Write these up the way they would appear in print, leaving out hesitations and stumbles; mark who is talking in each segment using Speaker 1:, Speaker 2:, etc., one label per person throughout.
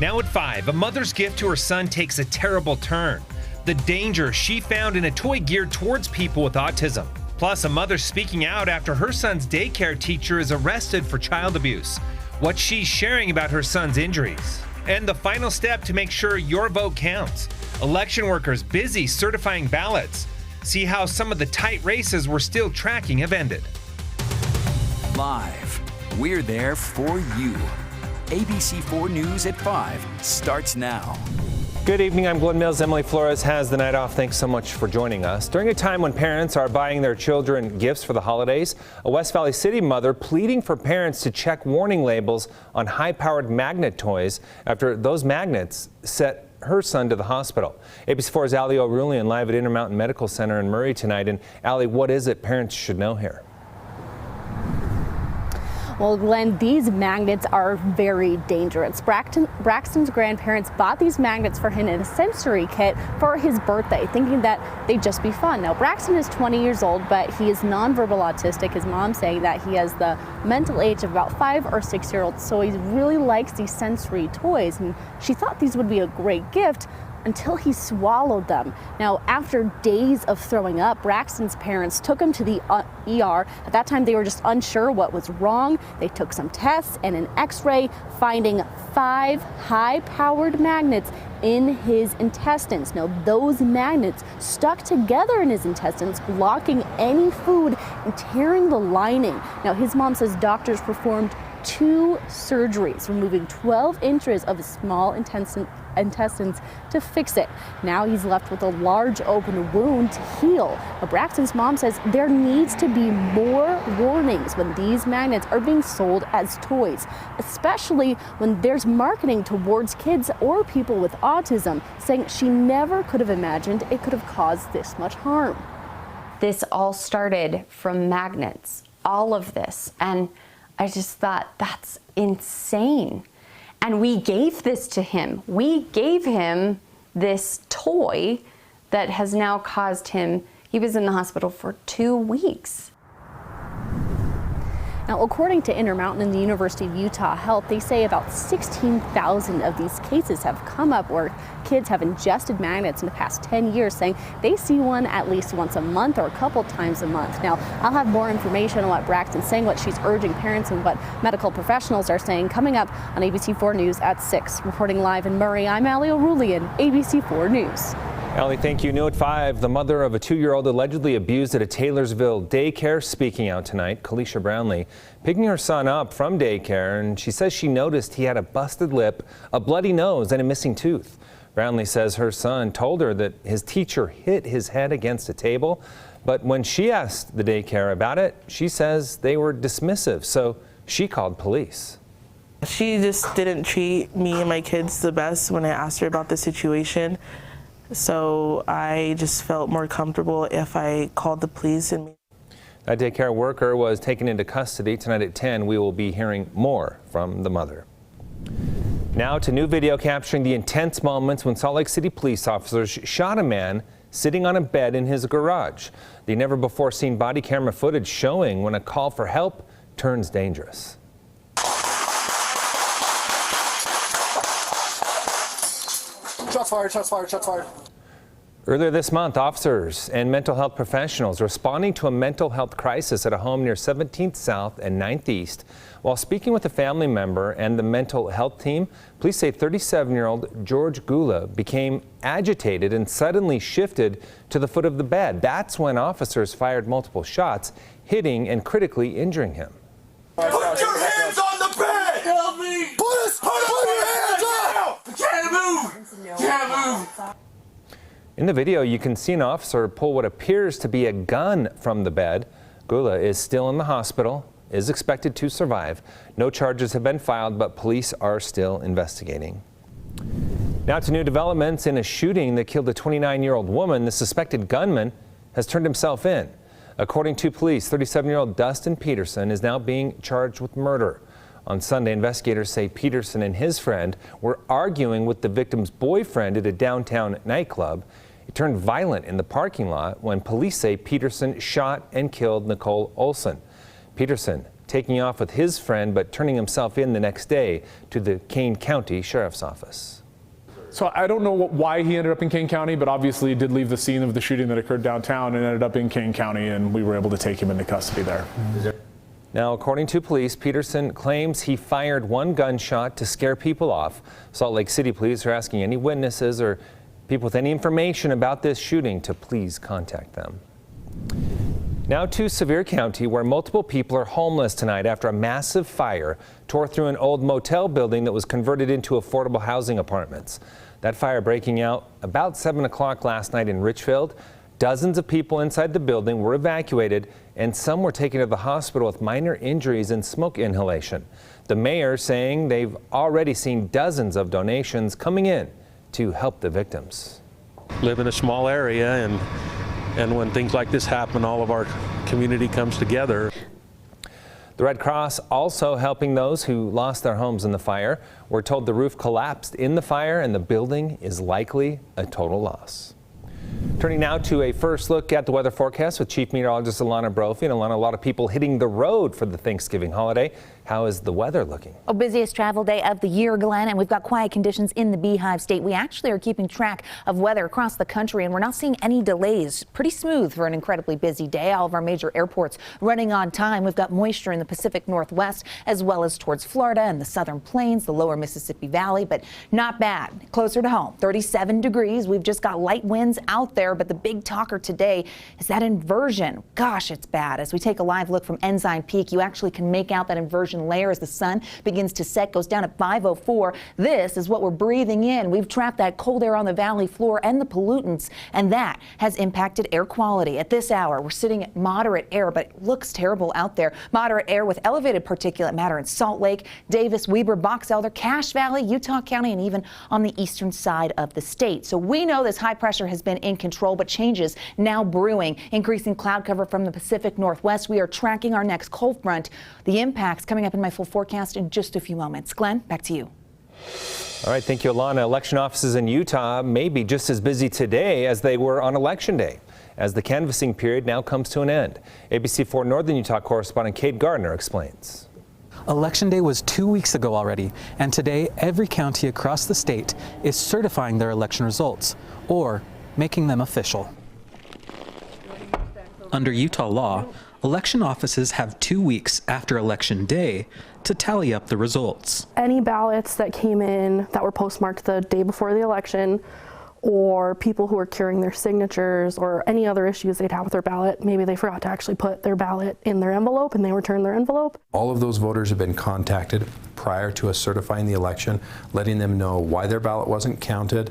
Speaker 1: Now at 5, a mother's gift to her son takes a terrible turn. The danger she found in a toy geared towards people with autism. Plus, a mother speaking out after her son's daycare teacher is arrested for child abuse. What she's sharing about her son's injuries. And the final step to make sure your vote counts. Election workers busy certifying ballots. See how some of the tight races we're still tracking have ended.
Speaker 2: Live, we're there for you. ABC 4 News at 5 starts now.
Speaker 3: Good evening, I'm Glenn Mills. Emily Flores has the night off. Thanks so much for joining us. During a time when parents are buying their children gifts for the holidays, a West Valley City mother pleading for parents to check warning labels on high-powered magnet toys after those magnets set her son to the hospital. ABC4's Allie O'Rulian live at Intermountain Medical Center in Murray tonight. And Allie, what is it parents should know here?
Speaker 4: Well, Glenn, these magnets are very dangerous. Braxton's grandparents bought these magnets for him in a sensory kit for his birthday, thinking that they'd just be fun. Now, Braxton is 20 years old, but he is nonverbal autistic. His mom saying that he has the mental age of about 5 or 6 year olds, so he really likes these sensory toys. And she thought these would be a great gift until he swallowed them. Now, after days of throwing up, Braxton's parents took him to the ER. At that time, they were just unsure what was wrong. They took some tests and an x-ray, finding 5 high-powered magnets in his intestines. Now, those magnets stuck together in his intestines, blocking any food and tearing the lining. Now, his mom says doctors performed 2 surgeries, removing 12 inches of his small intestines to fix it. Now he's left with a large open wound to heal. But Braxton's mom says there needs to be more warnings when these magnets are being sold as toys, especially when there's marketing towards kids or people with autism, saying she never could have imagined it could have caused this much harm.
Speaker 5: This all started from magnets, all of this, and I just thought, that's insane. And we gave this to him. We gave him this toy that has now caused him, he was in the hospital for 2 weeks.
Speaker 4: Now, according to Intermountain and the University of Utah Health, they say about 16,000 of these cases have come up where kids have ingested magnets in the past 10 years, saying they see one at least once a month or a couple times a month. Now, I'll have more information on what Braxton's saying, what she's urging parents, and what medical professionals are saying coming up on ABC4 News at 6. Reporting live in Murray, I'm Allie O'Rulian, ABC4 News.
Speaker 3: Allie, thank you. New at 5, the mother of a 2-year-old allegedly abused at a Taylorsville daycare speaking out tonight. Kalisha Brownlee picking her son up from daycare, and she says she noticed he had a busted lip, a bloody nose, and a missing tooth. Brownlee says her son told her that his teacher hit his head against a table, but when she asked the daycare about it, she says they were dismissive, so she called police.
Speaker 6: She just didn't treat me and my kids the best when I asked her about the situation. So I just felt more comfortable if I called the police. And
Speaker 3: that daycare worker was taken into custody. Tonight at 10, we will be hearing more from the mother. Now to new video capturing the intense moments when Salt Lake City police officers shot a man sitting on a bed in his garage. The never-before-seen body camera footage showing when a call for help turns dangerous.
Speaker 7: Shots fired, shots fired, shots fired.
Speaker 3: Earlier this month, officers and mental health professionals responding to a mental health crisis at a home near 17th South and 9th East. While speaking with a family member and the mental health team, police say 37-year-old George Gula became agitated and suddenly shifted to the foot of the bed. That's when officers fired multiple shots, hitting and critically injuring him.
Speaker 7: Put your hands on the bed! Help me! Put your hands up! Can't move! Can't move!
Speaker 3: In the video, you can see an officer pull what appears to be a gun from the bed. Gula is still in the hospital, is expected to survive. No charges have been filed, but police are still investigating. Now to new developments in a shooting that killed a 29-year-old woman. The suspected gunman has turned himself in. According to police, 37-year-old Dustin Peterson is now being charged with murder. On Sunday, investigators say Peterson and his friend were arguing with the victim's boyfriend at a downtown nightclub. It turned violent in the parking lot when police say Peterson shot and killed Nicole Olson. Peterson taking off with his friend but turning himself in the next day to the Kane County Sheriff's Office.
Speaker 8: So I don't know why he ended up in Kane County, but obviously he did leave the scene of the shooting that occurred downtown and ended up in Kane County, and we were able to take him into custody there.
Speaker 3: Now, according to police, Peterson claims he fired one gunshot to scare people off. Salt Lake City police are asking any witnesses or people with any information about this shooting to please contact them. Now to Sevier County, where multiple people are homeless tonight after a massive fire tore through an old motel building that was converted into affordable housing apartments. That fire breaking out about 7 o'clock last night in Richfield. Dozens of people inside the building were evacuated, and some were taken to the hospital with minor injuries and smoke inhalation. The mayor saying they've already seen dozens of donations coming in to help the victims.
Speaker 9: Live in a small area, and when things like this happen, all of our community comes together.
Speaker 3: The Red Cross also helping those who lost their homes in the fire. We're told the roof collapsed in the fire and the building is likely a total loss. Turning now to a first look at the weather forecast with Chief Meteorologist Alana Brophy. And Alana, a lot of people hitting the road for the Thanksgiving holiday. How is the weather looking?
Speaker 10: A busiest travel day of the year, Glenn, and we've got quiet conditions in the Beehive State. We actually are keeping track of weather across the country, and we're not seeing any delays. Pretty smooth for an incredibly busy day. All of our major airports running on time. We've got moisture in the Pacific Northwest as well as towards Florida and the southern plains, the lower Mississippi Valley, but not bad. Closer to home, 37 degrees. We've just got light winds out there, but the big talker today is that inversion. Gosh, it's bad. As we take a live look from Ensign Peak, you actually can make out that inversion layer as the sun begins to set, goes down at 5:04. This is what we're breathing in. We've trapped that cold air on the valley floor and the pollutants, and that has impacted air quality. At this hour, we're sitting at moderate air, but it looks terrible out there. Moderate air with elevated particulate matter in Salt Lake, Davis, Weber, Box Elder, Cache Valley, Utah County, and even on the eastern side of the state. So we know this high pressure has been in control, but changes now brewing. Increasing cloud cover from the Pacific Northwest. We are tracking our next cold front. The impacts coming up in my full forecast in just a few moments. Glenn, back to you.
Speaker 3: All right, thank you, Alana. Election offices in Utah may be just as busy today as they were on Election Day, as the canvassing period now comes to an end. ABC4 Northern Utah correspondent Kate Gardner explains.
Speaker 11: Election Day was 2 weeks ago already, and today every county across the state is certifying their election results, or making them official. Under Utah law, election offices have 2 weeks after Election Day to tally up the results.
Speaker 12: Any ballots that came in that were postmarked the day before the election, or people who are curing their signatures, or any other issues they'd have with their ballot. Maybe they forgot to actually put their ballot in their envelope and they returned their envelope.
Speaker 13: All of those voters have been contacted prior to us certifying the election, letting them know why their ballot wasn't counted,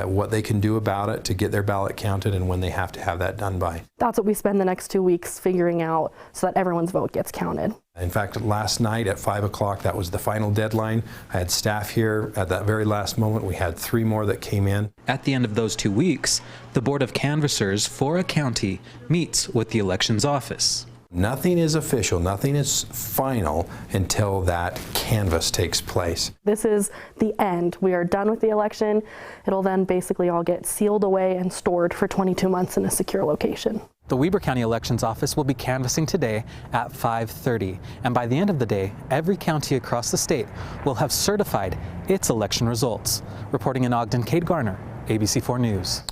Speaker 13: what they can do about it to get their ballot counted, and when they have to have that done by.
Speaker 12: That's what we spend the next 2 weeks figuring out so that everyone's vote gets counted.
Speaker 13: In fact, last night at 5 o'clock, that was the final deadline. I had staff here at that very last moment. We had 3 more that came in.
Speaker 11: At the end of those 2 weeks, the Board of Canvassers for a county meets with the elections office.
Speaker 13: Nothing is official, nothing is final until that canvass takes place.
Speaker 12: This is the end. We are done with the election. It'll then basically all get sealed away and stored for 22 months in a secure location.
Speaker 11: The Weber County Elections Office will be canvassing today at 5:30, and by the end of the day, every county across the state will have certified its election results. Reporting in Ogden, Kate Garner, ABC4 News.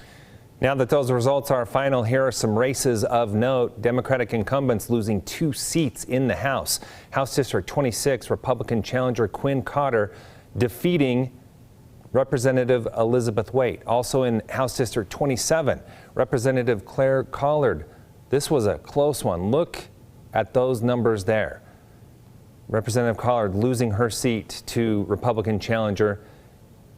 Speaker 3: Now that those results are final, here are some races of note. Democratic incumbents losing 2 seats in the House. House District 26, Republican challenger Quinn Cotter defeating Representative Elizabeth Waite. Also in House District 27, Representative Claire Collard. This was a close one. Look at those numbers there. Representative Collard losing her seat to Republican challenger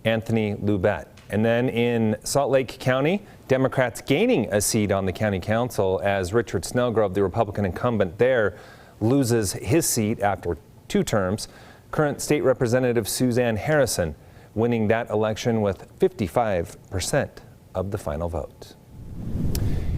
Speaker 3: Anthony Lubet. And then in Salt Lake County, Democrats gaining a seat on the county council as Richard Snellgrove, the Republican incumbent there, loses his seat after 2 terms. Current state representative Suzanne Harrison winning that election with 55% of the final vote.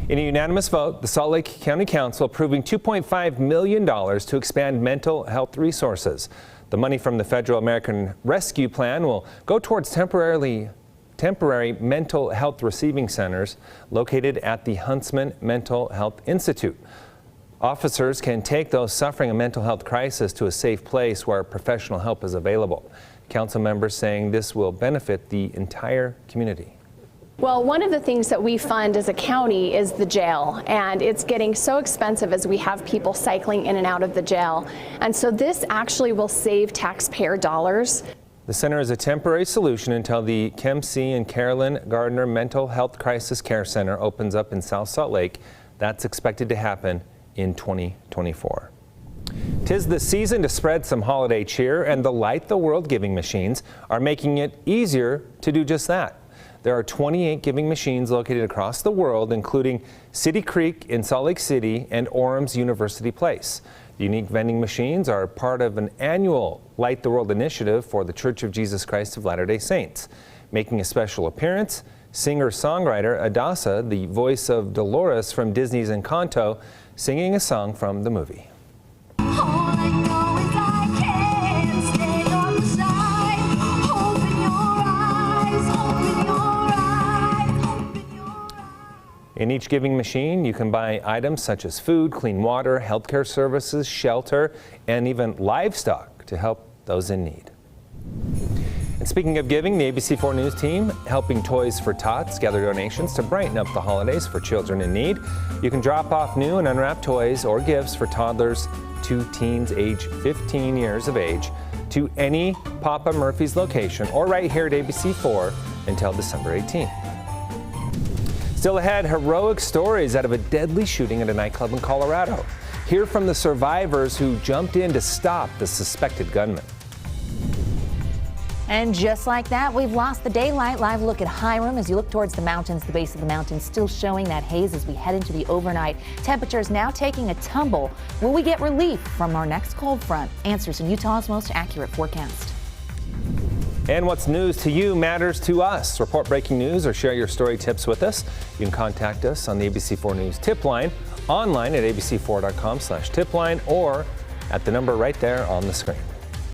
Speaker 3: In a unanimous vote, the Salt Lake County Council approving $2.5 million to expand mental health resources. The money from the Federal American Rescue Plan will go towards temporary mental health receiving centers located at the Huntsman Mental Health Institute. Officers can take those suffering a mental health crisis to a safe place where professional help is available. Council members saying this will benefit the entire community.
Speaker 4: Well, one of the things that we fund as a county is the jail, and it's getting so expensive as we have people cycling in and out of the jail. And so this actually will save taxpayer dollars.
Speaker 3: The center is a temporary solution until the Kim C. and Carolyn Gardner Mental Health Crisis Care Center opens up in South Salt Lake. That's expected to happen in 2024. 'Tis the season to spread some holiday cheer, and the Light the World giving machines are making it easier to do just that. There are 28 giving machines located across the world, including City Creek in Salt Lake City and Orem's University Place. The unique vending machines are part of an annual Light the World initiative for the Church of Jesus Christ of Latter-day Saints. Making a special appearance, singer-songwriter Adasa, the voice of Dolores from Disney's Encanto, singing a song from the movie. In each giving machine, you can buy items such as food, clean water, healthcare services, shelter, and even livestock to help those in need. And speaking of giving, the ABC4 News team helping Toys for Tots gather donations to brighten up the holidays for children in need. You can drop off new and unwrapped toys or gifts for toddlers to teens age 15 years of age to any Papa Murphy's location or right here at ABC4 until December 18th. Still ahead, heroic stories out of a deadly shooting at a nightclub in Colorado. Hear from the survivors who jumped in to stop the suspected gunman.
Speaker 10: And just like that, we've lost the daylight. Live look at Hiram as you look towards the mountains. The base of the mountains still showing that haze as we head into the overnight. Temperatures now taking a tumble. Will we get relief from our next cold front? Answers in Utah's most accurate forecast.
Speaker 3: And what's news to you matters to us. Report breaking news or share your story tips with us. You can contact us on the ABC4 News tip line, online at abc4.com/tipline, or at the number right there on the screen.